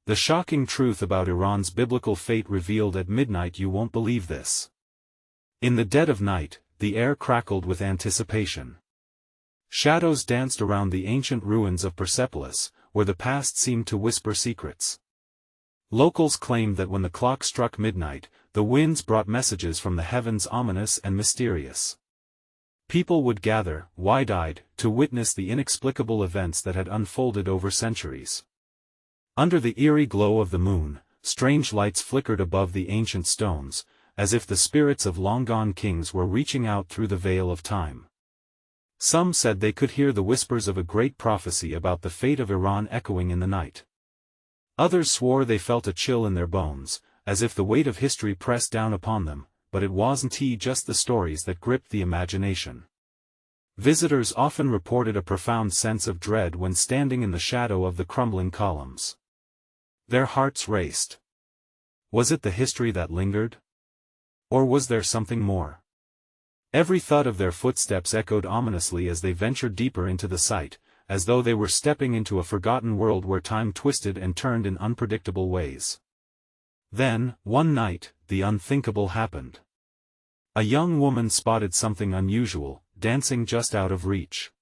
The shocking truth about Iran's biblical fate revealed at midnight. You won't believe this. In the dead of night, the air crackled with anticipation. Shadows danced around the ancient ruins of Persepolis, where the past seemed to whisper secrets. Locals claimed that when the clock struck midnight, the winds brought messages from the heavens, ominous and mysterious. People would gather, wide-eyed, to witness the inexplicable events that had unfolded over centuries. Under the eerie glow of the moon, strange lights flickered above the ancient stones, as if the spirits of long-gone kings were reaching out through the veil of time. Some said they could hear the whispers of a great prophecy about the fate of Iran echoing in the night. Others swore they felt a chill in their bones, as if the weight of history pressed down upon them, but it wasn't just the stories that gripped the imagination. Visitors often reported a profound sense of dread when standing in the shadow of the crumbling columns. Their hearts raced. Was it the history that lingered? Or was there something more? Every thud of their footsteps echoed ominously as they ventured deeper into the site, as though they were stepping into a forgotten world where time twisted and turned in unpredictable ways. Then, one night, the unthinkable happened. A young woman spotted something unusual, dancing just out of reach.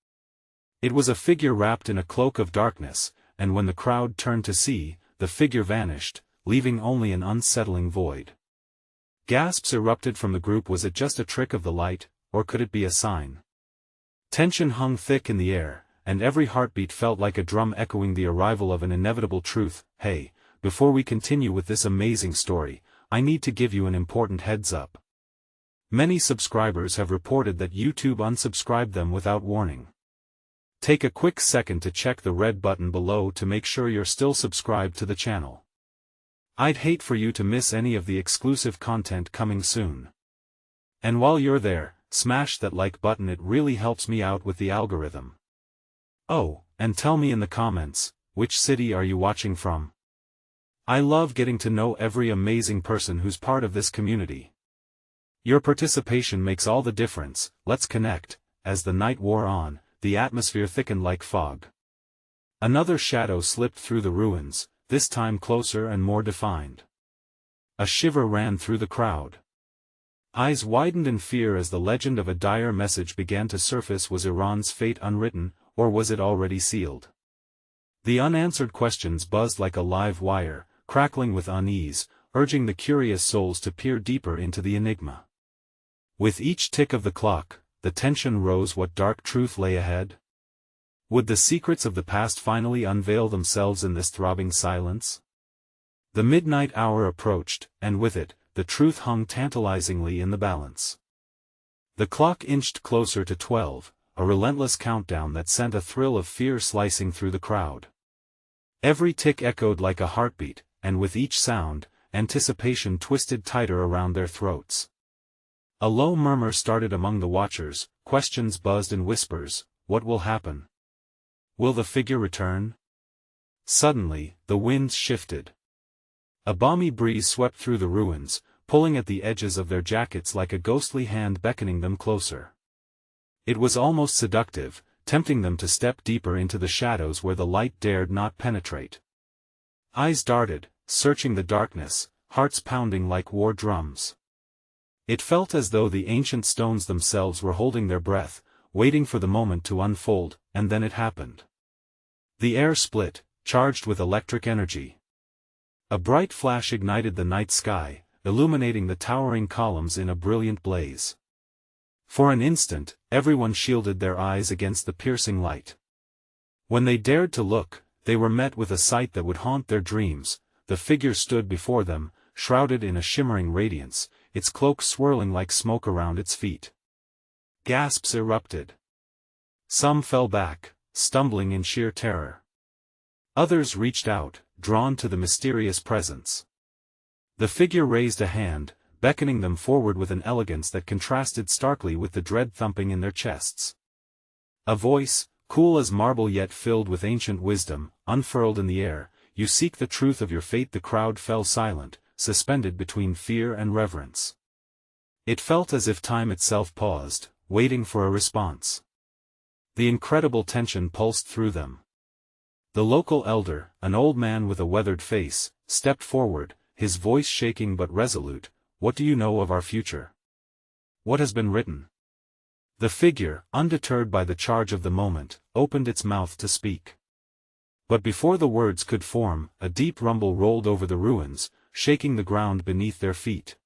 It was a figure wrapped in a cloak of darkness, and when the crowd turned to see, the figure vanished, leaving only an unsettling void. Gasps erupted from the group. Was it just a trick of the light, or could it be a sign? Tension hung thick in the air, and every heartbeat felt like a drum echoing the arrival of an inevitable truth. Hey, before we continue with this amazing story, I need to give you an important heads up. Many subscribers have reported that YouTube unsubscribed them without warning. Take a quick second to check the red button below to make sure you're still subscribed to the channel. I'd hate for you to miss any of the exclusive content coming soon. And while you're there, smash that like button. It really helps me out with the algorithm. Oh, and tell me in the comments, which city are you watching from? I love getting to know every amazing person who's part of this community. Your participation makes all the difference. Let's connect. As the night wore on, the atmosphere thickened like fog. Another shadow slipped through the ruins, this time closer and more defined. A shiver ran through the crowd. Eyes widened in fear as the legend of a dire message began to surface. Was Iran's fate unwritten, or was it already sealed? The unanswered questions buzzed like a live wire, crackling with unease, urging the curious souls to peer deeper into the enigma. With each tick of the clock, the tension rose. What dark truth lay ahead? Would the secrets of the past finally unveil themselves in this throbbing silence? The midnight hour approached, and with it, the truth hung tantalizingly in the balance. The clock inched closer to 12, a relentless countdown that sent a thrill of fear slicing through the crowd. Every tick echoed like a heartbeat, and with each sound, anticipation twisted tighter around their throats. A low murmur started among the watchers, questions buzzed in whispers. What will happen? Will the figure return? Suddenly, the winds shifted. A balmy breeze swept through the ruins, pulling at the edges of their jackets like a ghostly hand beckoning them closer. It was almost seductive, tempting them to step deeper into the shadows where the light dared not penetrate. Eyes darted, searching the darkness, hearts pounding like war drums. It felt as though the ancient stones themselves were holding their breath, waiting for the moment to unfold, and then it happened. The air split, charged with electric energy. A bright flash ignited the night sky, illuminating the towering columns in a brilliant blaze. For an instant, everyone shielded their eyes against the piercing light. When they dared to look, they were met with a sight that would haunt their dreams. The figure stood before them, shrouded in a shimmering radiance, its cloak swirling like smoke around its feet. Gasps erupted. Some fell back, stumbling in sheer terror. Others reached out, drawn to the mysterious presence. The figure raised a hand, beckoning them forward with an elegance that contrasted starkly with the dread thumping in their chests. A voice, cool as marble yet filled with ancient wisdom, unfurled in the air. You seek the truth of your fate. The crowd fell silent, suspended between fear and reverence. It felt as if time itself paused, waiting for a response. The incredible tension pulsed through them. The local elder, an old man with a weathered face, stepped forward, his voice shaking but resolute. "What do you know of our future? What has been written?" The figure, undeterred by the charge of the moment, opened its mouth to speak. But before the words could form, a deep rumble rolled over the ruins, shaking the ground beneath their feet.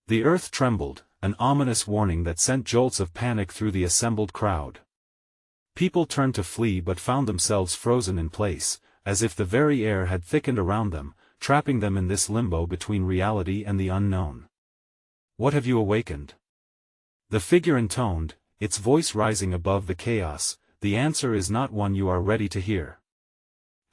The earth trembled, an ominous warning that sent jolts of panic through the assembled crowd. People turned to flee but found themselves frozen in place, as if the very air had thickened around them, trapping them in this limbo between reality and the unknown. "What have you awakened?" The figure intoned, its voice rising above the chaos. "The answer is not one you are ready to hear."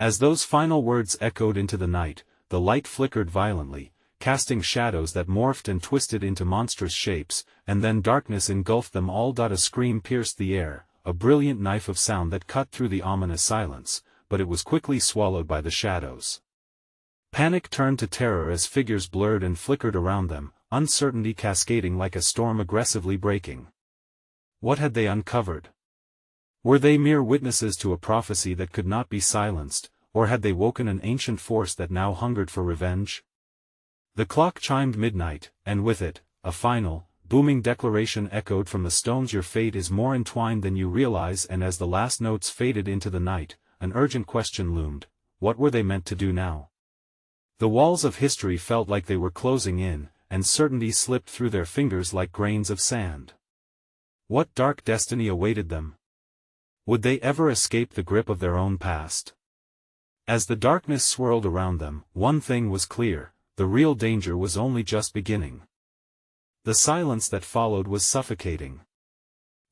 As those final words echoed into the night, the light flickered violently, casting shadows that morphed and twisted into monstrous shapes, and then darkness engulfed them all. A scream pierced the air, a brilliant knife of sound that cut through the ominous silence, but it was quickly swallowed by the shadows. Panic turned to terror as figures blurred and flickered around them, uncertainty cascading like a storm aggressively breaking. What had they uncovered? Were they mere witnesses to a prophecy that could not be silenced, or had they woken an ancient force that now hungered for revenge? The clock chimed midnight, and with it, a final, booming declaration echoed from the stones. "Your fate is more entwined than you realize." And as the last notes faded into the night, an urgent question loomed: what were they meant to do now? The walls of history felt like they were closing in, and certainty slipped through their fingers like grains of sand. What dark destiny awaited them? Would they ever escape the grip of their own past? As the darkness swirled around them, one thing was clear: the real danger was only just beginning. The silence that followed was suffocating.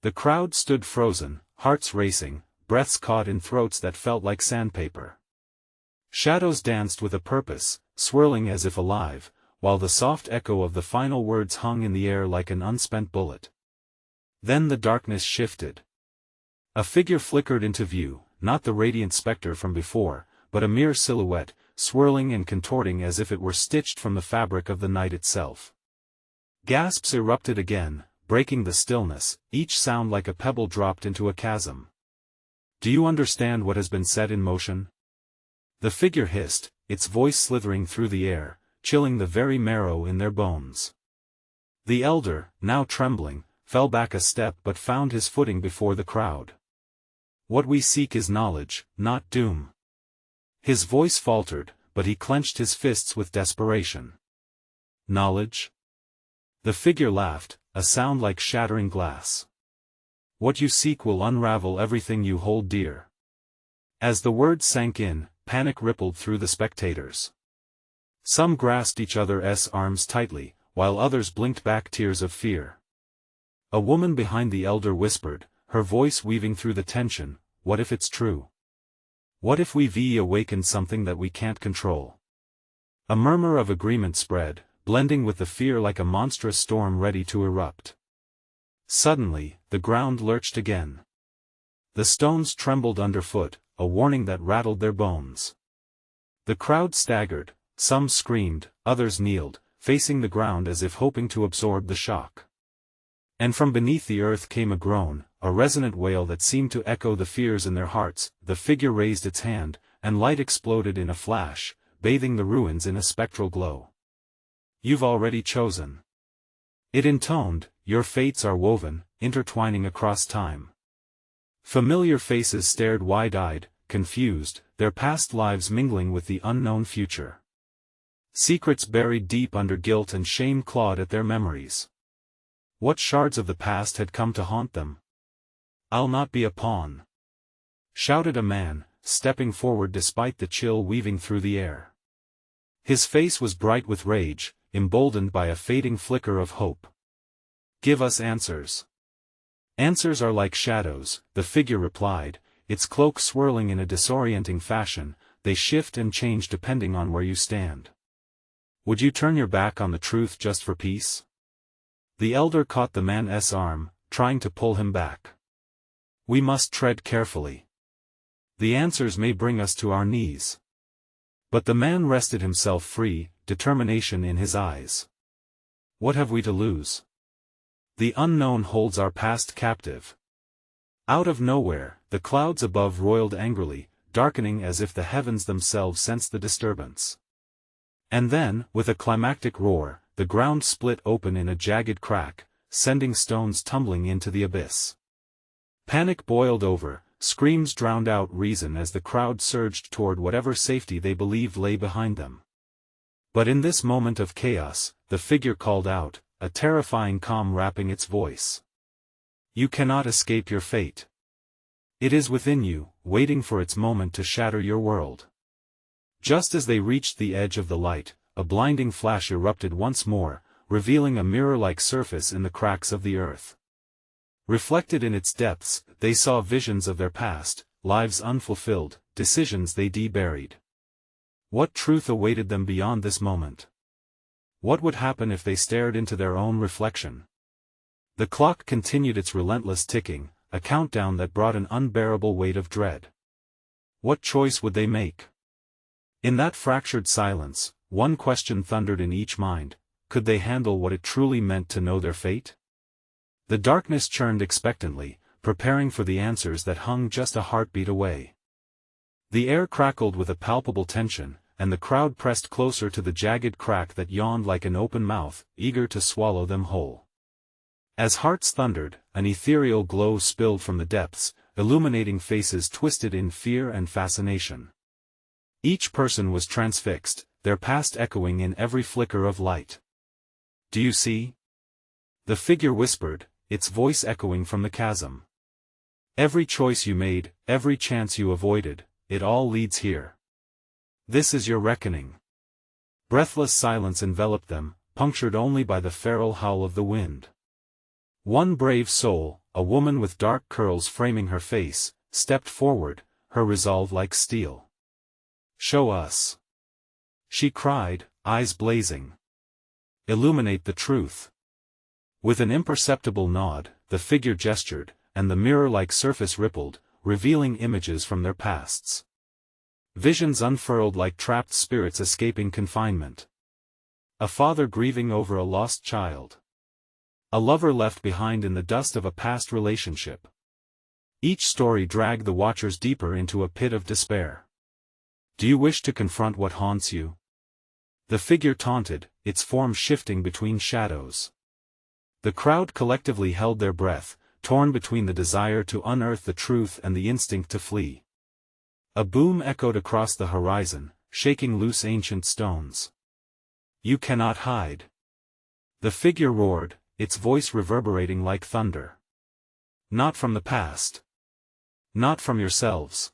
The crowd stood frozen, hearts racing, breaths caught in throats that felt like sandpaper. Shadows danced with a purpose, swirling as if alive, while the soft echo of the final words hung in the air like an unspent bullet. Then the darkness shifted. A figure flickered into view, not the radiant specter from before, but a mere silhouette, swirling and contorting as if it were stitched from the fabric of the night itself. Gasps erupted again, breaking the stillness, each sound like a pebble dropped into a chasm. "Do you understand what has been set in motion?" The figure hissed, its voice slithering through the air, chilling the very marrow in their bones. The elder, now trembling, fell back a step but found his footing before the crowd. "What we seek is knowledge, not doom." His voice faltered, but he clenched his fists with desperation. "Knowledge?" The figure laughed, a sound like shattering glass. "What you seek will unravel everything you hold dear." As the words sank in, panic rippled through the spectators. Some grasped each other's arms tightly, while others blinked back tears of fear. A woman behind the elder whispered, her voice weaving through the tension, "What if it's true? What if we've awakened something that we can't control?" A murmur of agreement spread, blending with the fear like a monstrous storm ready to erupt. Suddenly, the ground lurched again. The stones trembled underfoot, a warning that rattled their bones. The crowd staggered, some screamed, others kneeled, facing the ground as if hoping to absorb the shock. And from beneath the earth came a groan, a resonant wail that seemed to echo the fears in their hearts. The figure raised its hand, and light exploded in a flash, bathing the ruins in a spectral glow. "You've already chosen," it intoned, "your fates are woven, intertwining across time." Familiar faces stared wide-eyed, confused, their past lives mingling with the unknown future. Secrets buried deep under guilt and shame clawed at their memories. What shards of the past had come to haunt them? "I'll not be a pawn," shouted a man, stepping forward despite the chill weaving through the air. His face was bright with rage, emboldened by a fading flicker of hope. "Give us answers." "Answers are like shadows," the figure replied, its cloak swirling in a disorienting fashion. "They shift and change depending on where you stand. Would you turn your back on the truth just for peace?" The elder caught the man's arm, trying to pull him back. "We must tread carefully. The answers may bring us to our knees." But the man wrested himself free, determination in his eyes. "What have we to lose? The unknown holds our past captive." Out of nowhere, the clouds above roiled angrily, darkening as if the heavens themselves sensed the disturbance. And then, with a climactic roar, the ground split open in a jagged crack, sending stones tumbling into the abyss. Panic boiled over, screams drowned out reason as the crowd surged toward whatever safety they believed lay behind them. But in this moment of chaos, the figure called out, a terrifying calm wrapping its voice. You cannot escape your fate. It is within you, waiting for its moment to shatter your world. Just as they reached the edge of the light, a blinding flash erupted once more, revealing a mirror-like surface in the cracks of the earth. Reflected in its depths, they saw visions of their past, lives unfulfilled, decisions they buried. What truth awaited them beyond this moment? What would happen if they stared into their own reflection? The clock continued its relentless ticking, a countdown that brought an unbearable weight of dread. What choice would they make? In that fractured silence, one question thundered in each mind: could they handle what it truly meant to know their fate? The darkness churned expectantly, preparing for the answers that hung just a heartbeat away. The air crackled with a palpable tension, and the crowd pressed closer to the jagged crack that yawned like an open mouth, eager to swallow them whole. As hearts thundered, an ethereal glow spilled from the depths, illuminating faces twisted in fear and fascination. Each person was transfixed, their past echoing in every flicker of light. Do you see? The figure whispered, its voice echoing from the chasm. Every choice you made, every chance you avoided, it all leads here. This is your reckoning. Breathless silence enveloped them, punctured only by the feral howl of the wind. One brave soul, a woman with dark curls framing her face, stepped forward, her resolve like steel. Show us. She cried, eyes blazing. Illuminate the truth. With an imperceptible nod, the figure gestured, and the mirror-like surface rippled, revealing images from their pasts. Visions unfurled like trapped spirits escaping confinement. A father grieving over a lost child. A lover left behind in the dust of a past relationship. Each story dragged the watchers deeper into a pit of despair. Do you wish to confront what haunts you? The figure taunted, its form shifting between shadows. The crowd collectively held their breath, torn between the desire to unearth the truth and the instinct to flee. A boom echoed across the horizon, shaking loose ancient stones. You cannot hide. The figure roared, its voice reverberating like thunder. Not from the past. Not from yourselves.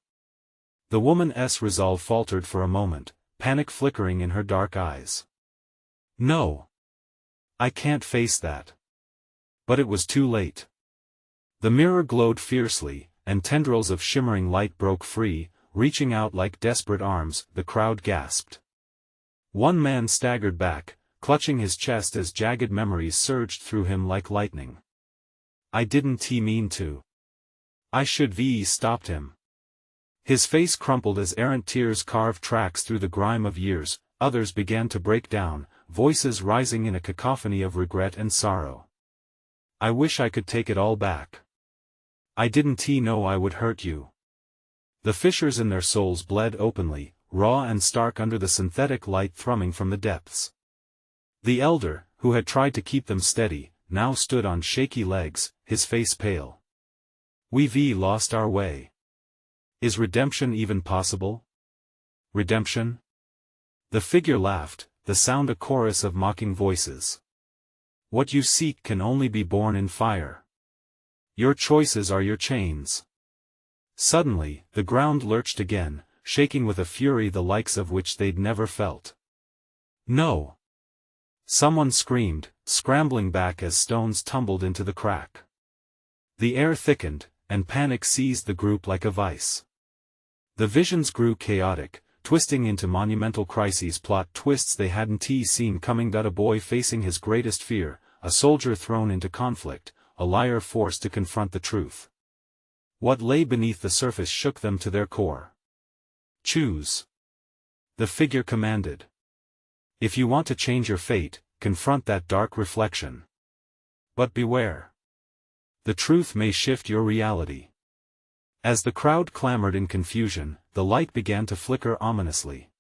The woman's resolve faltered for a moment, panic flickering in her dark eyes. No. I can't face that. But it was too late. The mirror glowed fiercely, and tendrils of shimmering light broke free, reaching out like desperate arms. The crowd gasped. One man staggered back, clutching his chest as jagged memories surged through him like lightning. I didn't mean to. I should have stopped him. His face crumpled as errant tears carved tracks through the grime of years. Others began to break down, voices rising in a cacophony of regret and sorrow. I wish I could take it all back. I didn't know I would hurt you. The fissures in their souls bled openly, raw and stark under the synthetic light thrumming from the depths. The elder, who had tried to keep them steady, now stood on shaky legs, his face pale. We've lost our way. Is redemption even possible? Redemption? The figure laughed, the sound a chorus of mocking voices. What you seek can only be born in fire. Your choices are your chains. Suddenly, the ground lurched again, shaking with a fury the likes of which they'd never felt. No! Someone screamed, scrambling back as stones tumbled into the crack. The air thickened, and panic seized the group like a vice. The visions grew chaotic, twisting into monumental crises, plot twists they hadn't seen coming. A boy facing his greatest fear, a soldier thrown into conflict, a liar forced to confront the truth. What lay beneath the surface shook them to their core. Choose. The figure commanded. If you want to change your fate, confront that dark reflection. But beware. The truth may shift your reality. As the crowd clamored in confusion, the light began to flicker ominously.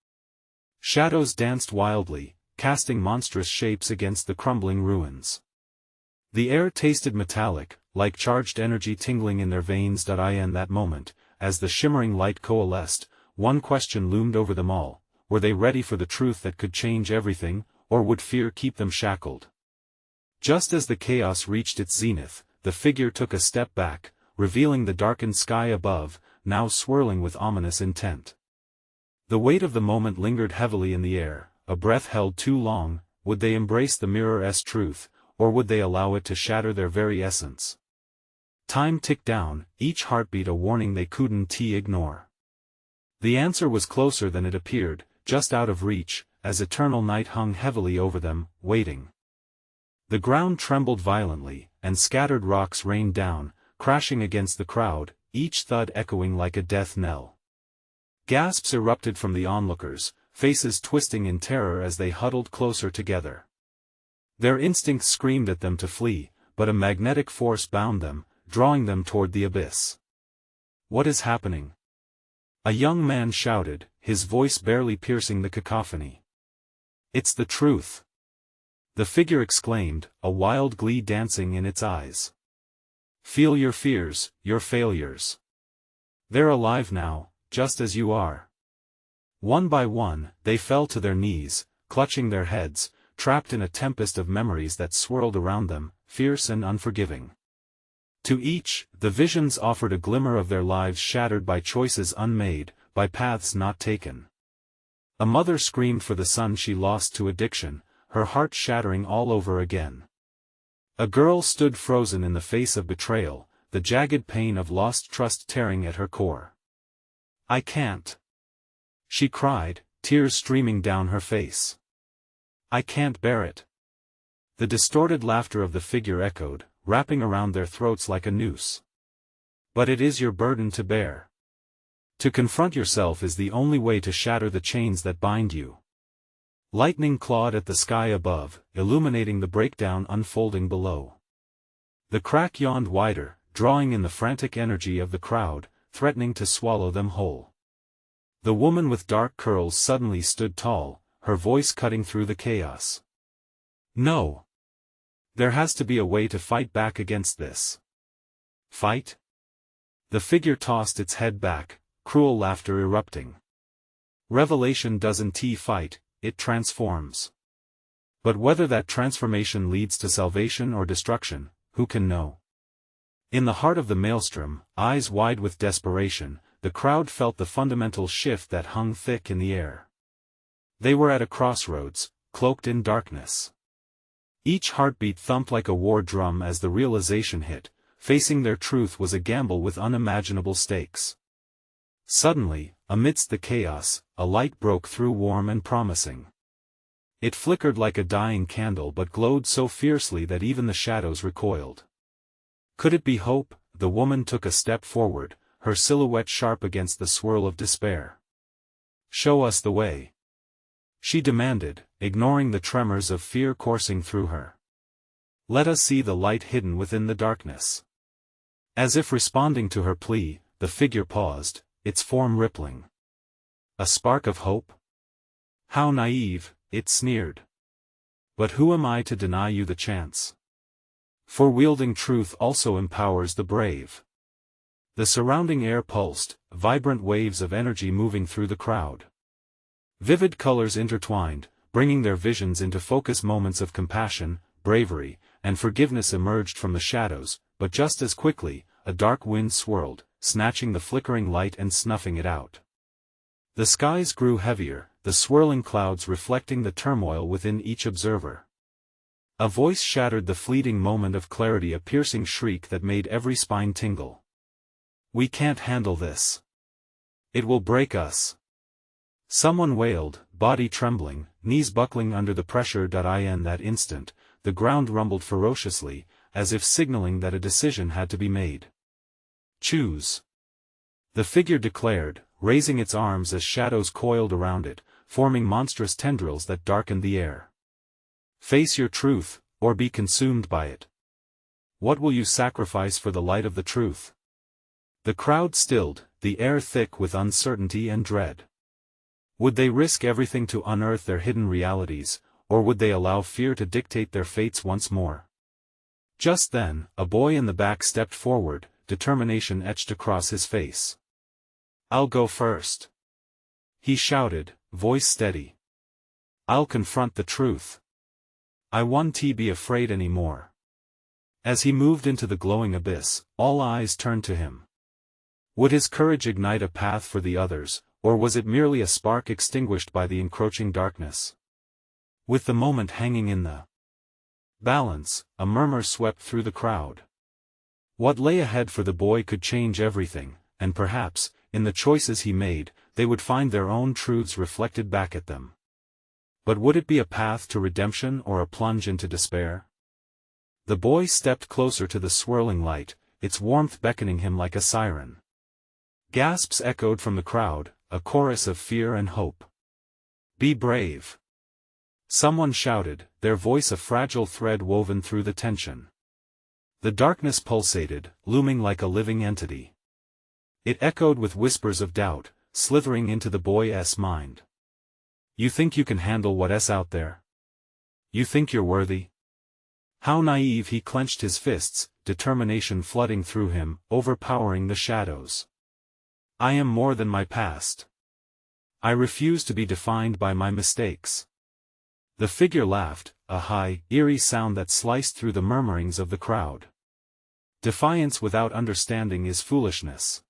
Shadows danced wildly, casting monstrous shapes against the crumbling ruins. The air tasted metallic, like charged energy tingling in their veins. In that moment, as the shimmering light coalesced, one question loomed over them all: were they ready for the truth that could change everything, or would fear keep them shackled? Just as the chaos reached its zenith, the figure took a step back, revealing the darkened sky above, now swirling with ominous intent. The weight of the moment lingered heavily in the air, a breath held too long. Would they embrace the mirror's truth, or would they allow it to shatter their very essence? Time ticked down, each heartbeat a warning they couldn't ignore. The answer was closer than it appeared, just out of reach, as eternal night hung heavily over them, waiting. The ground trembled violently, and scattered rocks rained down, crashing against the crowd, each thud echoing like a death knell. Gasps erupted from the onlookers, faces twisting in terror as they huddled closer together. Their instincts screamed at them to flee, but a magnetic force bound them, drawing them toward the abyss. "What is happening?" a young man shouted, his voice barely piercing the cacophony. "It's the truth!" the figure exclaimed, a wild glee dancing in its eyes. "Feel your fears, your failures. They're alive now, just as you are." One by one, they fell to their knees, clutching their heads, trapped in a tempest of memories that swirled around them, fierce and unforgiving. To each, the visions offered a glimmer of their lives shattered by choices unmade, by paths not taken. A mother screamed for the son she lost to addiction, her heart shattering all over again. A girl stood frozen in the face of betrayal, the jagged pain of lost trust tearing at her core. "I can't," she cried, tears streaming down her face. "I can't bear it." The distorted laughter of the figure echoed, wrapping around their throats like a noose. "But it is your burden to bear. To confront yourself is the only way to shatter the chains that bind you." Lightning clawed at the sky above, illuminating the breakdown unfolding below. The crack yawned wider, drawing in the frantic energy of the crowd, threatening to swallow them whole. The woman with dark curls suddenly stood tall, her voice cutting through the chaos. "No. There has to be a way to fight back against this." "Fight?" The figure tossed its head back, cruel laughter erupting. "Revelation doesn't fight, it transforms. But whether that transformation leads to salvation or destruction, who can know?" In the heart of the maelstrom, eyes wide with desperation, the crowd felt the fundamental shift that hung thick in the air. They were at a crossroads, cloaked in darkness. Each heartbeat thumped like a war drum as the realization hit: facing their truth was a gamble with unimaginable stakes. Suddenly, amidst the chaos, a light broke through, warm and promising. It flickered like a dying candle but glowed so fiercely that even the shadows recoiled. Could it be hope? The woman took a step forward, her silhouette sharp against the swirl of despair. "Show us the way," she demanded, ignoring the tremors of fear coursing through her. "Let us see the light hidden within the darkness." As if responding to her plea, the figure paused, its form rippling. "A spark of hope? How naive," it sneered. "But who am I to deny you the chance? For wielding truth also empowers the brave." The surrounding air pulsed, vibrant waves of energy moving through the crowd. Vivid colors intertwined, bringing their visions into focus. Moments of compassion, bravery, and forgiveness emerged from the shadows, but just as quickly, a dark wind swirled, snatching the flickering light and snuffing it out. The skies grew heavier, the swirling clouds reflecting the turmoil within each observer. A voice shattered the fleeting moment of clarity, a piercing shriek that made every spine tingle. "We can't handle this. It will break us." Someone wailed, body trembling, knees buckling under the pressure. In that instant, the ground rumbled ferociously, as if signaling that a decision had to be made. "Choose," the figure declared, raising its arms as shadows coiled around it, forming monstrous tendrils that darkened the air. "Face your truth, or be consumed by it. What will you sacrifice for the light of the truth?" The crowd stilled, the air thick with uncertainty and dread. Would they risk everything to unearth their hidden realities, or would they allow fear to dictate their fates once more? Just then, a boy in the back stepped forward, determination etched across his face. "I'll go first," he shouted, voice steady. "I'll confront the truth. I won't be afraid anymore." As he moved into the glowing abyss, all eyes turned to him. Would his courage ignite a path for the others, or was it merely a spark extinguished by the encroaching darkness? With the moment hanging in the balance, a murmur swept through the crowd. What lay ahead for the boy could change everything, and perhaps, in the choices he made, they would find their own truths reflected back at them. But would it be a path to redemption or a plunge into despair? The boy stepped closer to the swirling light, its warmth beckoning him like a siren. Gasps echoed from the crowd, a chorus of fear and hope. "Be brave!" someone shouted, their voice a fragile thread woven through the tension. The darkness pulsated, looming like a living entity. It echoed with whispers of doubt, slithering into the boy's mind. "You think you can handle what's out there? You think you're worthy?" How naive! He clenched his fists, determination flooding through him, overpowering the shadows. "I am more than my past. I refuse to be defined by my mistakes." The figure laughed, a high, eerie sound that sliced through the murmurings of the crowd. "Defiance without understanding is foolishness.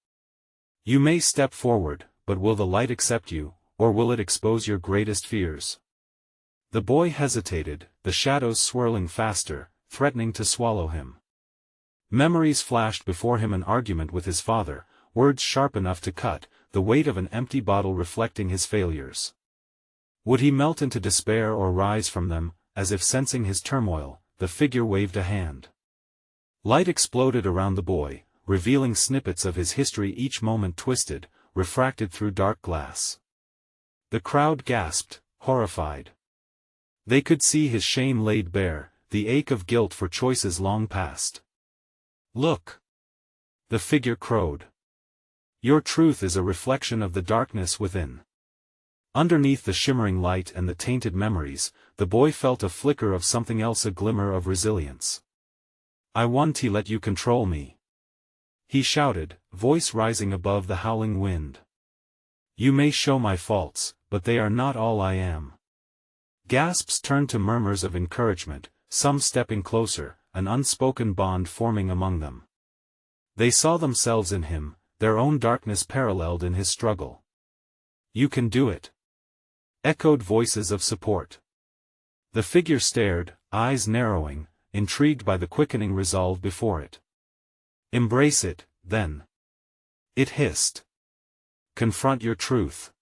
You may step forward, but will the light accept you, or will it expose your greatest fears?" The boy hesitated, the shadows swirling faster, threatening to swallow him. Memories flashed before him: an argument with his father, words sharp enough to cut, the weight of an empty bottle reflecting his failures. Would he melt into despair or rise from them? As if sensing his turmoil, the figure waved a hand. Light exploded around the boy, revealing snippets of his history, each moment twisted, refracted through dark glass. The crowd gasped, horrified. They could see his shame laid bare, the ache of guilt for choices long past. "Look!" the figure crowed. "Your truth is a reflection of the darkness within." Underneath the shimmering light and the tainted memories, the boy felt a flicker of something else, a glimmer of resilience. "I won't let you control me," he shouted, voice rising above the howling wind. "You may show my faults, but they are not all I am." Gasps turned to murmurs of encouragement, some stepping closer, an unspoken bond forming among them. They saw themselves in him, their own darkness paralleled in his struggle. "You can do it," echoed voices of support. The figure stared, eyes narrowing, intrigued by the quickening resolve before it. "Embrace it, then," it hissed. "Confront your truth.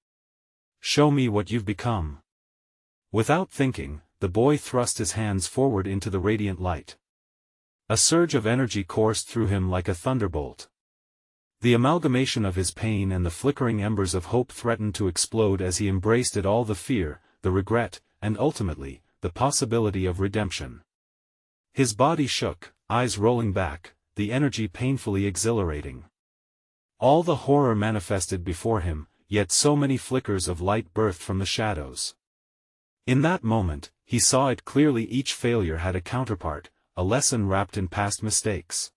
Show me what you've become." Without thinking, the boy thrust his hands forward into the radiant light. A surge of energy coursed through him like a thunderbolt. The amalgamation of his pain and the flickering embers of hope threatened to explode as he embraced it all: the fear, the regret, and ultimately, the possibility of redemption. His body shook, eyes rolling back, the energy painfully exhilarating. All the horror manifested before him, yet so many flickers of light birthed from the shadows. In that moment, he saw it clearly: each failure had a counterpart, a lesson wrapped in past mistakes.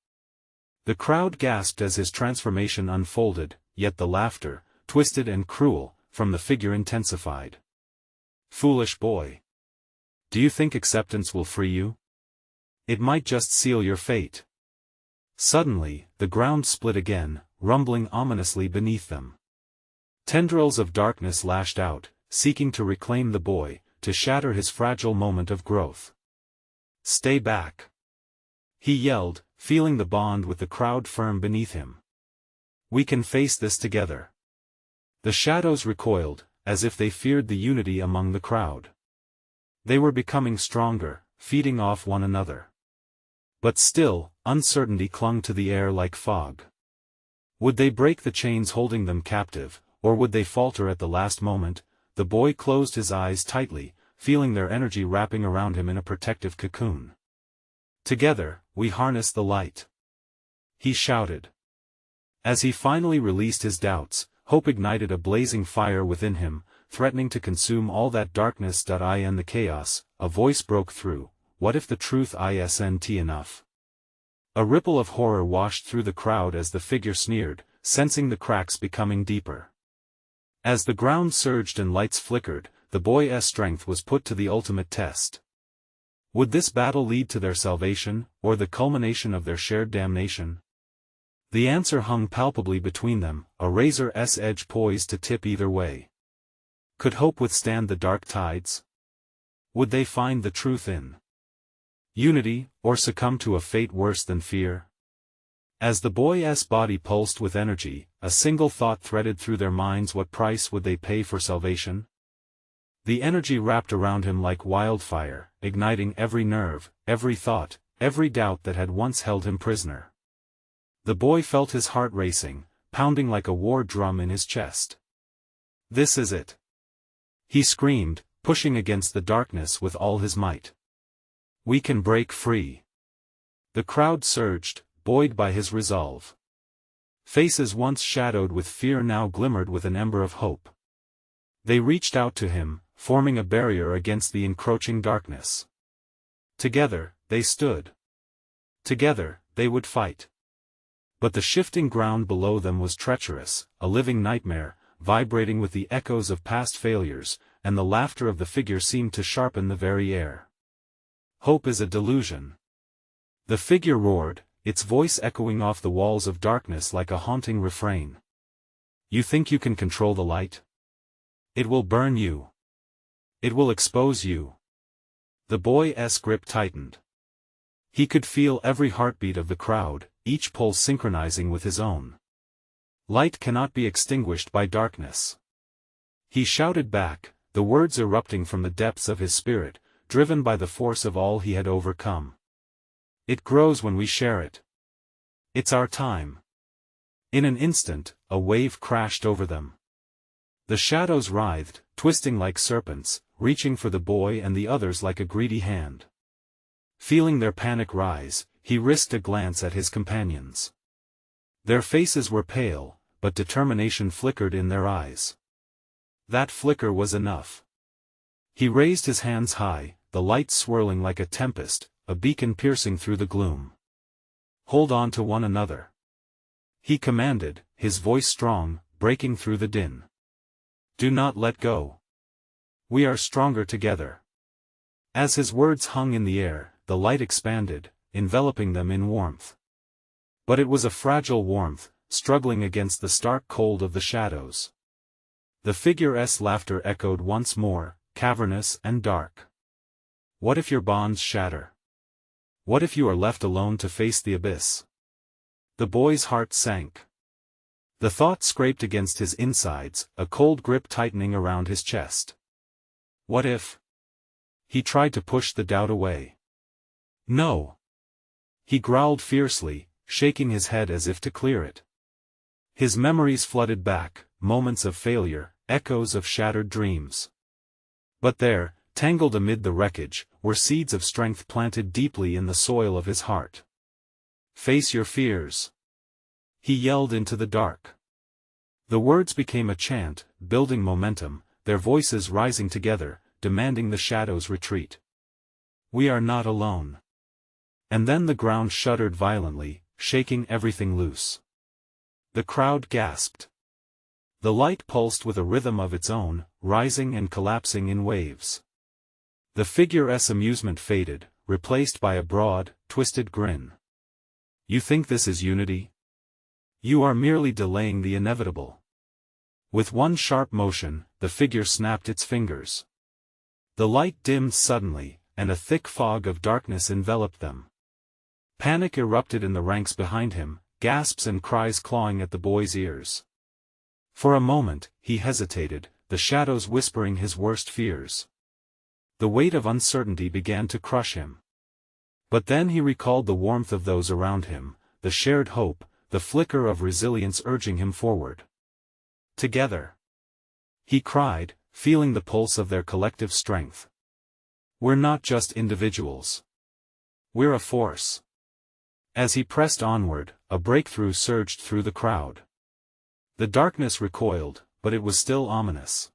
The crowd gasped as his transformation unfolded, yet the laughter, twisted and cruel, from the figure intensified. "Foolish boy. Do you think acceptance will free you? It might just seal your fate." Suddenly, the ground split again, rumbling ominously beneath them. Tendrils of darkness lashed out, seeking to reclaim the boy, to shatter his fragile moment of growth. "Stay back!" he yelled, feeling the bond with the crowd firm beneath him. "We can face this together." The shadows recoiled, as if they feared the unity among the crowd. They were becoming stronger, feeding off one another. But still, uncertainty clung to the air like fog. Would they break the chains holding them captive, or would they falter at the last moment? The boy closed his eyes tightly, feeling their energy wrapping around him in a protective cocoon. "Together, we harness the light," he shouted. As he finally released his doubts, hope ignited a blazing fire within him, threatening to consume all that darkness. In the chaos, a voice broke through, "What if the truth isn't enough?" A ripple of horror washed through the crowd as the figure sneered, sensing the cracks becoming deeper. As the ground surged and lights flickered, the boy's strength was put to the ultimate test. Would this battle lead to their salvation, or the culmination of their shared damnation? The answer hung palpably between them, a razor's edge poised to tip either way. Could hope withstand the dark tides? Would they find the truth in unity, or succumb to a fate worse than fear? As the boy's body pulsed with energy, a single thought threaded through their minds: what price would they pay for salvation? The energy wrapped around him like wildfire, igniting every nerve, every thought, every doubt that had once held him prisoner. The boy felt his heart racing, pounding like a war drum in his chest. "This is it!" he screamed, pushing against the darkness with all his might. "We can break free!" The crowd surged, buoyed by his resolve. Faces once shadowed with fear now glimmered with an ember of hope. They reached out to him, forming a barrier against the encroaching darkness. Together, they stood. Together, they would fight. But the shifting ground below them was treacherous, a living nightmare, vibrating with the echoes of past failures, and the laughter of the figure seemed to sharpen the very air. "Hope is a delusion," the figure roared, its voice echoing off the walls of darkness like a haunting refrain. "You think you can control the light? It will burn you. It will expose you." The boy's grip tightened. He could feel every heartbeat of the crowd, each pulse synchronizing with his own. "Light cannot be extinguished by darkness." He shouted back, the words erupting from the depths of his spirit, driven by the force of all he had overcome. "It grows when we share it. It's our time." In an instant, a wave crashed over them. The shadows writhed, twisting like serpents, reaching for the boy and the others like a greedy hand. Feeling their panic rise, he risked a glance at his companions. Their faces were pale, but determination flickered in their eyes. That flicker was enough. He raised his hands high, the light swirling like a tempest, a beacon piercing through the gloom. "Hold on to one another," he commanded, his voice strong, breaking through the din. "Do not let go. We are stronger together." As his words hung in the air, the light expanded, enveloping them in warmth. But it was a fragile warmth, struggling against the stark cold of the shadows. The figure's laughter echoed once more, cavernous and dark. "What if your bonds shatter? What if you are left alone to face the abyss?" The boy's heart sank. The thought scraped against his insides, a cold grip tightening around his chest. What if? He tried to push the doubt away. "No!" he growled fiercely, shaking his head as if to clear it. His memories flooded back, moments of failure, echoes of shattered dreams. But there, tangled amid the wreckage, were seeds of strength planted deeply in the soil of his heart. "Face your fears," he yelled into the dark. The words became a chant, building momentum, their voices rising together, demanding the shadows retreat. "We are not alone." And then the ground shuddered violently, shaking everything loose. The crowd gasped. The light pulsed with a rhythm of its own, rising and collapsing in waves. The figure's amusement faded, replaced by a broad, twisted grin. "You think this is unity? You are merely delaying the inevitable." With one sharp motion, the figure snapped its fingers. The light dimmed suddenly, and a thick fog of darkness enveloped them. Panic erupted in the ranks behind him, gasps and cries clawing at the boy's ears. For a moment, he hesitated, the shadows whispering his worst fears. The weight of uncertainty began to crush him. But then he recalled the warmth of those around him, the shared hope, the flicker of resilience urging him forward. "Together!" he cried, feeling the pulse of their collective strength. "We're not just individuals. We're a force. As he pressed onward, a breakthrough surged through the crowd. The darkness recoiled, but it was still ominous.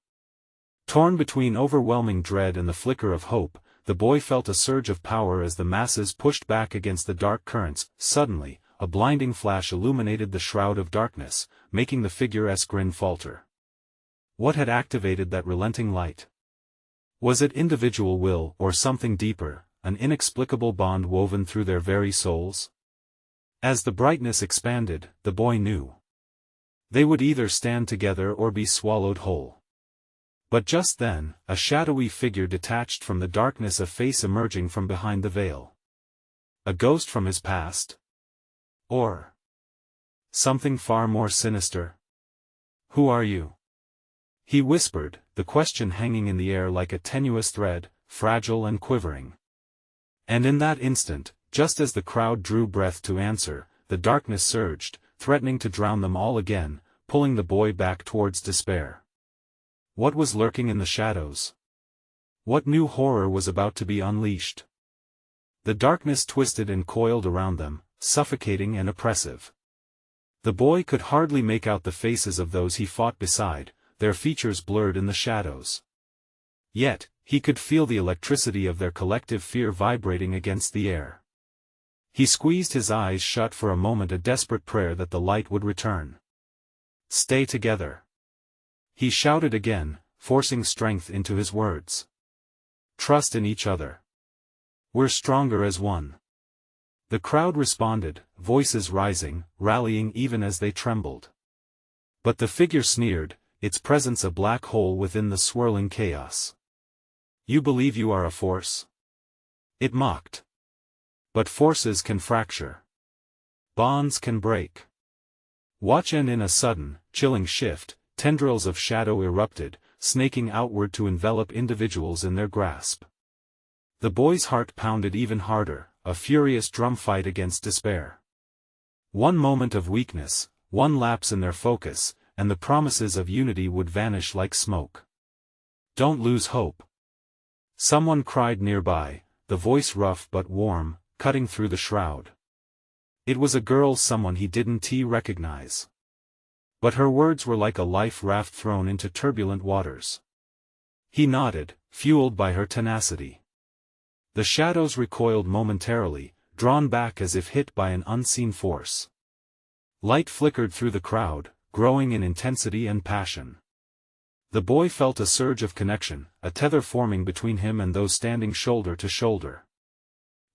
Torn between overwhelming dread and the flicker of hope, the boy felt a surge of power as the masses pushed back against the dark currents. Suddenly, a blinding flash illuminated the shroud of darkness, making the figure's grin falter. What had activated that relenting light? Was it individual will or something deeper, an inexplicable bond woven through their very souls? As the brightness expanded, the boy knew they would either stand together or be swallowed whole. But just then, a shadowy figure detached from the darkness, a face emerging from behind the veil. A ghost from his past? Or something far more sinister? "Who are you?" he whispered, the question hanging in the air like a tenuous thread, fragile and quivering. And in that instant, just as the crowd drew breath to answer, the darkness surged, threatening to drown them all again, pulling the boy back towards despair. What was lurking in the shadows? What new horror was about to be unleashed? The darkness twisted and coiled around them, suffocating and oppressive. The boy could hardly make out the faces of those he fought beside, their features blurred in the shadows. Yet, he could feel the electricity of their collective fear vibrating against the air. He squeezed his eyes shut for a moment, a desperate prayer that the light would return. "Stay together," he shouted again, forcing strength into his words. "Trust in each other. We're stronger as one." The crowd responded, voices rising, rallying even as they trembled. But the figure sneered, its presence a black hole within the swirling chaos. "You believe you are a force?" it mocked. "But forces can fracture. Bonds can break. Watch." And in a sudden, chilling shift, tendrils of shadow erupted, snaking outward to envelop individuals in their grasp. The boy's heart pounded even harder, a furious drum fight against despair. One moment of weakness, one lapse in their focus, and the promises of unity would vanish like smoke. "Don't lose hope," someone cried nearby, the voice rough but warm, cutting through the shroud. It was a girl, someone he didn't recognize. But her words were like a life raft thrown into turbulent waters. He nodded, fueled by her tenacity. The shadows recoiled momentarily, drawn back as if hit by an unseen force. Light flickered through the crowd, growing in intensity and passion. The boy felt a surge of connection, a tether forming between him and those standing shoulder to shoulder.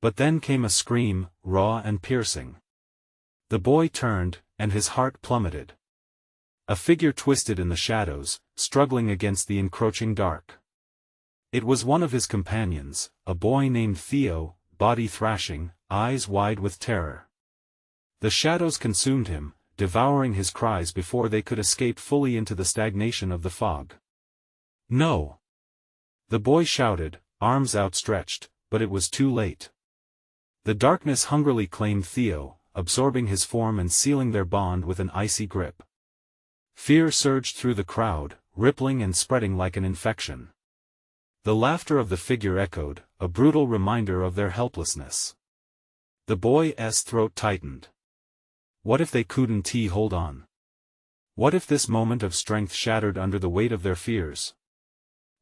But then came a scream, raw and piercing. The boy turned, and his heart plummeted. A figure twisted in the shadows, struggling against the encroaching dark. It was one of his companions, a boy named Theo, body thrashing, eyes wide with terror. The shadows consumed him, devouring his cries before they could escape fully into the stagnation of the fog. "No!" the boy shouted, arms outstretched, but it was too late. The darkness hungrily claimed Theo, absorbing his form and sealing their bond with an icy grip. Fear surged through the crowd, rippling and spreading like an infection. The laughter of the figure echoed, a brutal reminder of their helplessness. The boy's throat tightened. What if they couldn't hold on? What if this moment of strength shattered under the weight of their fears?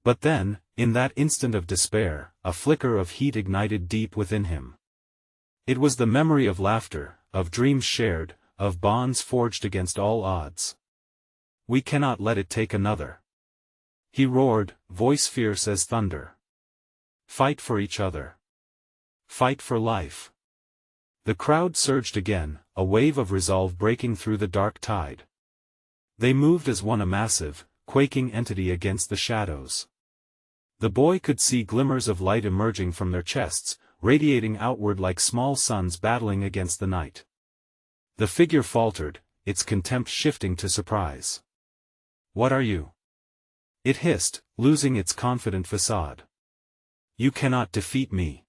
But then, in that instant of despair, a flicker of heat ignited deep within him. It was the memory of laughter, of dreams shared, of bonds forged against all odds. "We cannot let it take another," he roared, voice fierce as thunder. "Fight for each other. Fight for life." The crowd surged again, a wave of resolve breaking through the dark tide. They moved as one, a massive, quaking entity against the shadows. The boy could see glimmers of light emerging from their chests, radiating outward like small suns battling against the night. The figure faltered, its contempt shifting to surprise. "What are you?" it hissed, losing its confident facade. "You cannot defeat me."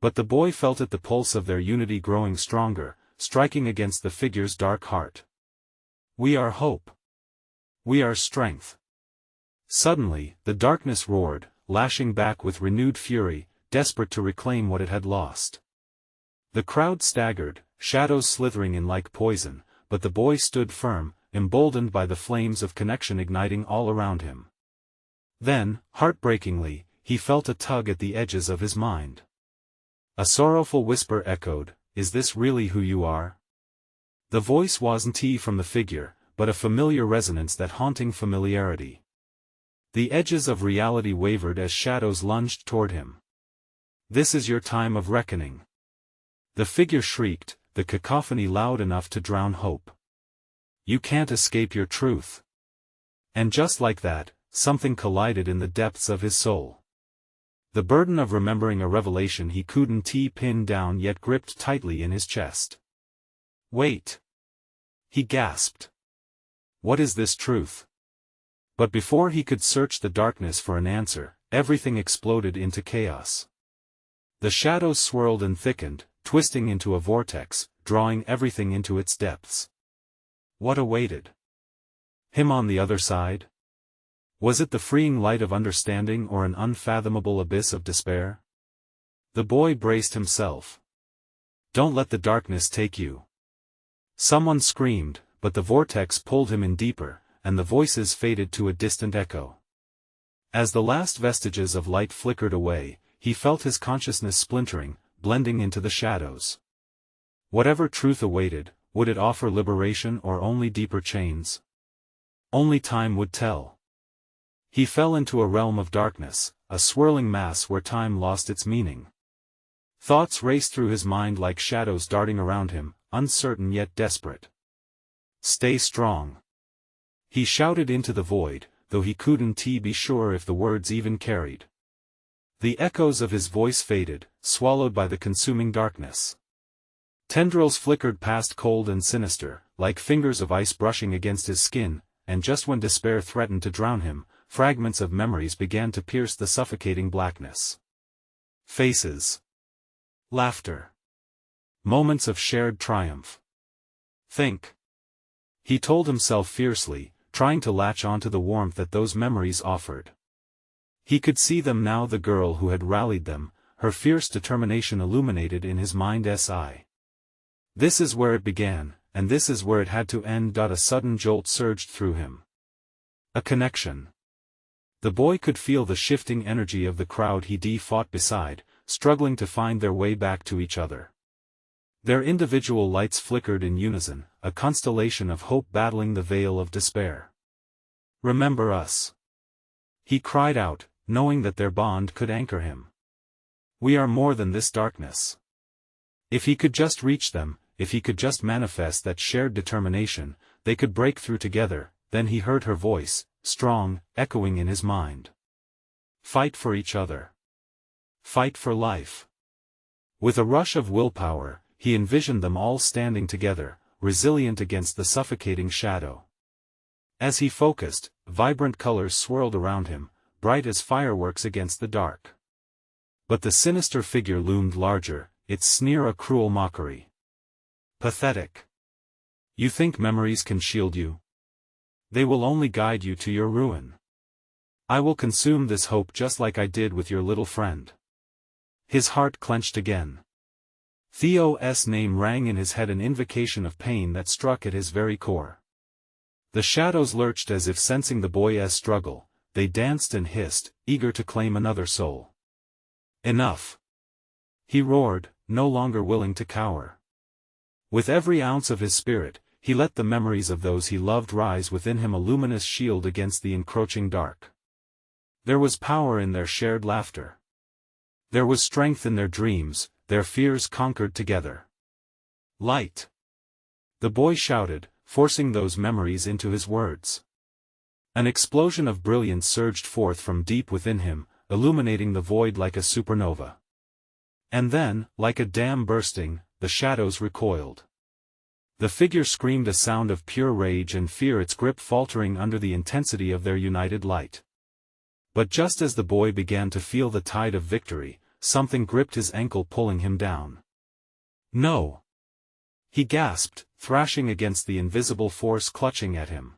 But the boy felt it, the pulse of their unity growing stronger, striking against the figure's dark heart. "We are hope. We are strength." Suddenly, the darkness roared, lashing back with renewed fury, desperate to reclaim what it had lost. The crowd staggered, shadows slithering in like poison, but the boy stood firm, emboldened by the flames of connection igniting all around him. Then, heartbreakingly, he felt a tug at the edges of his mind. A sorrowful whisper echoed, "Is this really who you are?" The voice wasn't from the figure, but a familiar resonance, that haunting familiarity. The edges of reality wavered as shadows lunged toward him. "This is your time of reckoning." The figure shrieked, the cacophony loud enough to drown hope. "You can't escape your truth." And just like that, something collided in the depths of his soul. The burden of remembering a revelation he couldn't pin down yet gripped tightly in his chest. "Wait!" he gasped. "What is this truth?" But before he could search the darkness for an answer, everything exploded into chaos. The shadows swirled and thickened, twisting into a vortex, drawing everything into its depths. What awaited him on the other side? Was it the freeing light of understanding or an unfathomable abyss of despair? The boy braced himself. "Don't let the darkness take you!" Someone screamed, but the vortex pulled him in deeper, and the voices faded to a distant echo. As the last vestiges of light flickered away, he felt his consciousness splintering, blending into the shadows. Whatever truth awaited, would it offer liberation or only deeper chains? Only time would tell. He fell into a realm of darkness, a swirling mass where time lost its meaning. Thoughts raced through his mind like shadows darting around him, uncertain yet desperate. "Stay strong!" he shouted into the void, though he couldn't be sure if the words even carried. The echoes of his voice faded, swallowed by the consuming darkness. Tendrils flickered past, cold and sinister, like fingers of ice brushing against his skin, and just when despair threatened to drown him, fragments of memories began to pierce the suffocating blackness. Faces. Laughter. Moments of shared triumph. "Think!" he told himself fiercely, trying to latch onto the warmth that those memories offered. He could see them now, the girl who had rallied them, her fierce determination illuminated in his mind's eye. This is where it began, and this is where it had to end. A sudden jolt surged through him. A connection. The boy could feel the shifting energy of the crowd he fought beside, struggling to find their way back to each other. Their individual lights flickered in unison, a constellation of hope battling the veil of despair. "Remember us!" he cried out, knowing that their bond could anchor him. "We are more than this darkness." If he could just reach them, if he could just manifest that shared determination, they could break through together. Then he heard her voice, strong, echoing in his mind. "Fight for each other. Fight for life." With a rush of willpower, he envisioned them all standing together, resilient against the suffocating shadow. As he focused, vibrant colors swirled around him, bright as fireworks against the dark. But the sinister figure loomed larger, its sneer a cruel mockery. "Pathetic. You think memories can shield you? They will only guide you to your ruin. I will consume this hope just like I did with your little friend." His heart clenched again. Theo's name rang in his head, an invocation of pain that struck at his very core. The shadows lurched as if sensing the boy's struggle, they danced and hissed, eager to claim another soul. "Enough!" he roared, no longer willing to cower. With every ounce of his spirit, he let the memories of those he loved rise within him, a luminous shield against the encroaching dark. There was power in their shared laughter. There was strength in their dreams, their fears conquered together. "Light!" the boy shouted, forcing those memories into his words. An explosion of brilliance surged forth from deep within him, illuminating the void like a supernova. And then, like a dam bursting, the shadows recoiled. The figure screamed a sound of pure rage and fear, its grip faltering under the intensity of their united light. But just as the boy began to feel the tide of victory, something gripped his ankle, pulling him down. "No!" he gasped, thrashing against the invisible force clutching at him.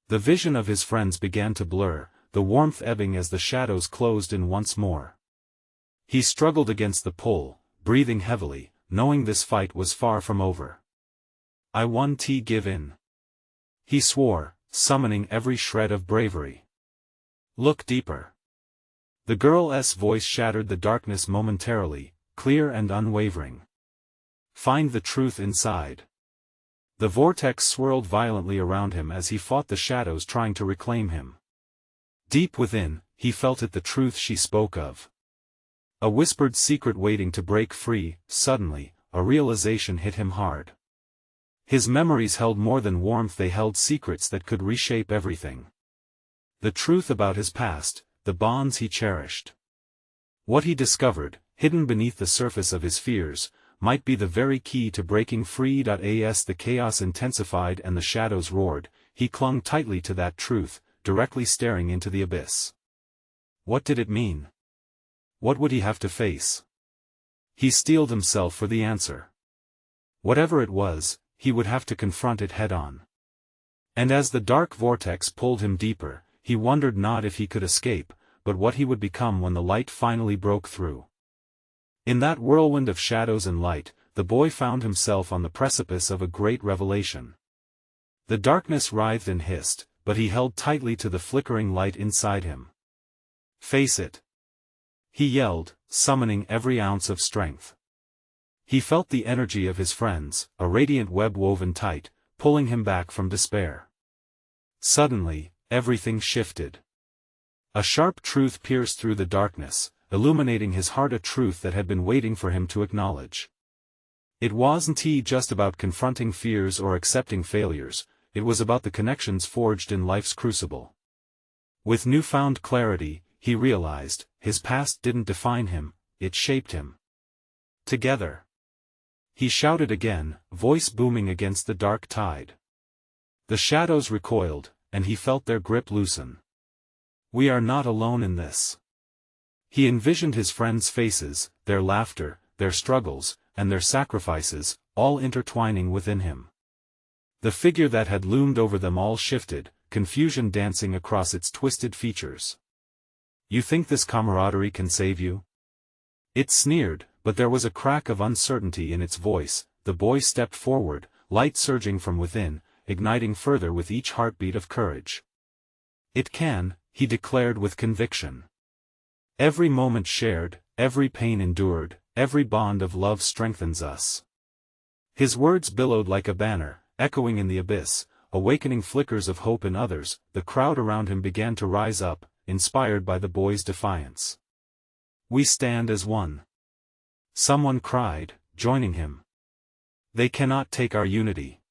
The vision of his friends began to blur, the warmth ebbing as the shadows closed in once more. He struggled against the pull, breathing heavily, knowing this fight was far from over. "I won't give in," he swore, summoning every shred of bravery. "Look deeper." The girl's voice shattered the darkness momentarily, clear and unwavering. "Find the truth inside." The vortex swirled violently around him as he fought the shadows trying to reclaim him. Deep within, he felt it, the truth she spoke of. A whispered secret waiting to break free. Suddenly, a realization hit him hard. His memories held more than warmth, they held secrets that could reshape everything. The truth about his past, the bonds he cherished. What he discovered, hidden beneath the surface of his fears, might be the very key to breaking free. As the chaos intensified and the shadows roared, he clung tightly to that truth, directly staring into the abyss. What did it mean? What would he have to face? He steeled himself for the answer. Whatever it was, he would have to confront it head-on. And as the dark vortex pulled him deeper, he wondered not if he could escape, but what he would become when the light finally broke through. In that whirlwind of shadows and light, the boy found himself on the precipice of a great revelation. The darkness writhed and hissed, but he held tightly to the flickering light inside him. "Face it!" he yelled, summoning every ounce of strength. He felt the energy of his friends, a radiant web woven tight, pulling him back from despair. Suddenly, everything shifted. A sharp truth pierced through the darkness, illuminating his heart, a truth that had been waiting for him to acknowledge. It wasn't just about confronting fears or accepting failures, it was about the connections forged in life's crucible. With newfound clarity, he realized, his past didn't define him, it shaped him. "Together!" he shouted again, voice booming against the dark tide. The shadows recoiled, and he felt their grip loosen. "We are not alone in this." He envisioned his friends' faces, their laughter, their struggles, and their sacrifices, all intertwining within him. The figure that had loomed over them all shifted, confusion dancing across its twisted features. "You think this camaraderie can save you?" It sneered, but there was a crack of uncertainty in its voice. The boy stepped forward, light surging from within, igniting further with each heartbeat of courage. "It can," he declared with conviction. "Every moment shared, every pain endured, every bond of love strengthens us." His words billowed like a banner, echoing in the abyss, awakening flickers of hope in others. The crowd around him began to rise up, inspired by the boy's defiance. "We stand as one," someone cried, joining him. "They cannot take our unity."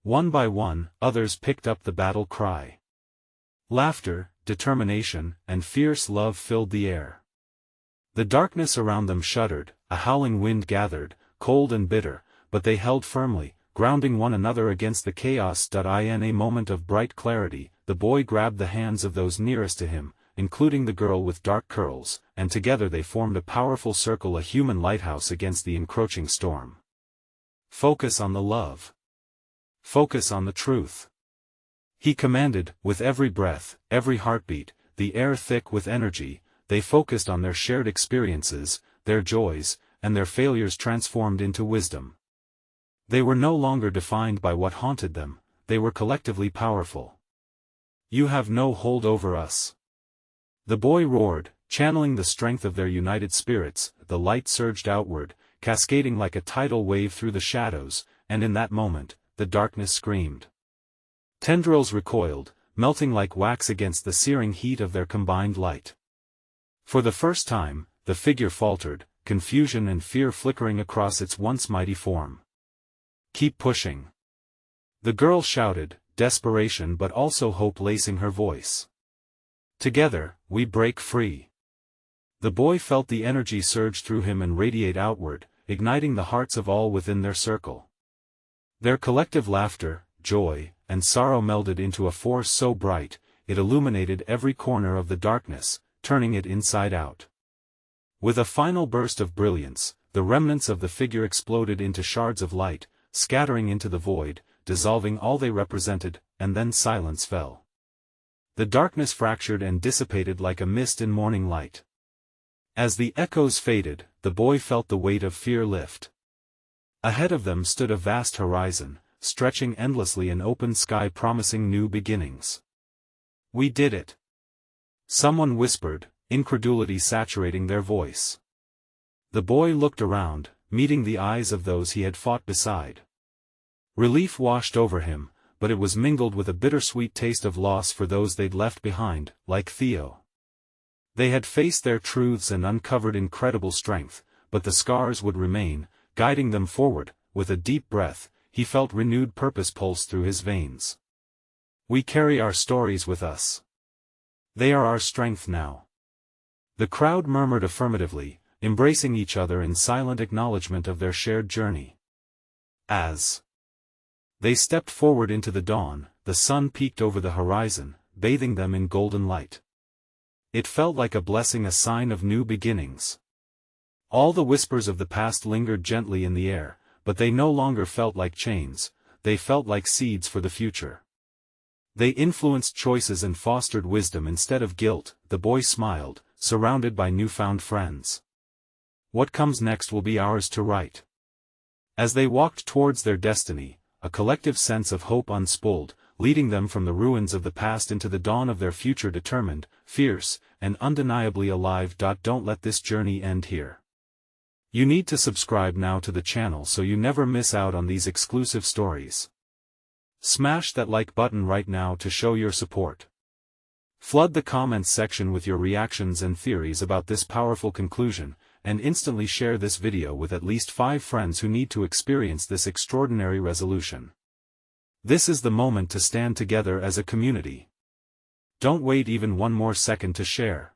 One by one, others picked up the battle cry. Laughter, determination, and fierce love filled the air. The darkness around them shuddered, a howling wind gathered, cold and bitter, but they held firmly, grounding one another against the chaos. In a moment of bright clarity, the boy grabbed the hands of those nearest to him, including the girl with dark curls, and together they formed a powerful circle, a human lighthouse against the encroaching storm. "Focus on the love. Focus on the truth," he commanded. With every breath, every heartbeat, the air thick with energy, they focused on their shared experiences, their joys, and their failures transformed into wisdom. They were no longer defined by what haunted them, they were collectively powerful. "You have no hold over us," the boy roared, channeling the strength of their united spirits. The light surged outward, cascading like a tidal wave through the shadows, and in that moment, the darkness screamed. Tendrils recoiled, melting like wax against the searing heat of their combined light. For the first time, the figure faltered, confusion and fear flickering across its once mighty form. "Keep pushing," the girl shouted, desperation but also hope lacing her voice. "Together, we break free." The boy felt the energy surge through him and radiate outward, igniting the hearts of all within their circle. Their collective laughter, joy, and sorrow melded into a force so bright, it illuminated every corner of the darkness, turning it inside out. With a final burst of brilliance, the remnants of the figure exploded into shards of light, scattering into the void, dissolving all they represented, and then silence fell. The darkness fractured and dissipated like a mist in morning light. As the echoes faded, the boy felt the weight of fear lift. Ahead of them stood a vast horizon, stretching endlessly, an open sky promising new beginnings. "We did it!" someone whispered, incredulity saturating their voice. The boy looked around, meeting the eyes of those he had fought beside. Relief washed over him, but it was mingled with a bittersweet taste of loss for those they'd left behind, like Theo. They had faced their truths and uncovered incredible strength, but the scars would remain, guiding them forward. With a deep breath, he felt renewed purpose pulse through his veins. "We carry our stories with us. They are our strength now." The crowd murmured affirmatively, embracing each other in silent acknowledgement of their shared journey. As they stepped forward into the dawn, the sun peeked over the horizon, bathing them in golden light. It felt like a blessing, a sign of new beginnings. All the whispers of the past lingered gently in the air, but they no longer felt like chains, they felt like seeds for the future. They influenced choices and fostered wisdom instead of guilt. The boy smiled, surrounded by newfound friends. What comes next will be ours to write. As they walked towards their destiny, a collective sense of hope unspooled, leading them from the ruins of the past into the dawn of their future, determined, fierce, and undeniably alive. Don't let this journey end here. You need to subscribe now to the channel so you never miss out on these exclusive stories. Smash that like button right now to show your support. Flood the comments section with your reactions and theories about this powerful conclusion, and instantly share this video with at least 5 friends who need to experience this extraordinary resolution. This is the moment to stand together as a community. Don't wait even one more second to share.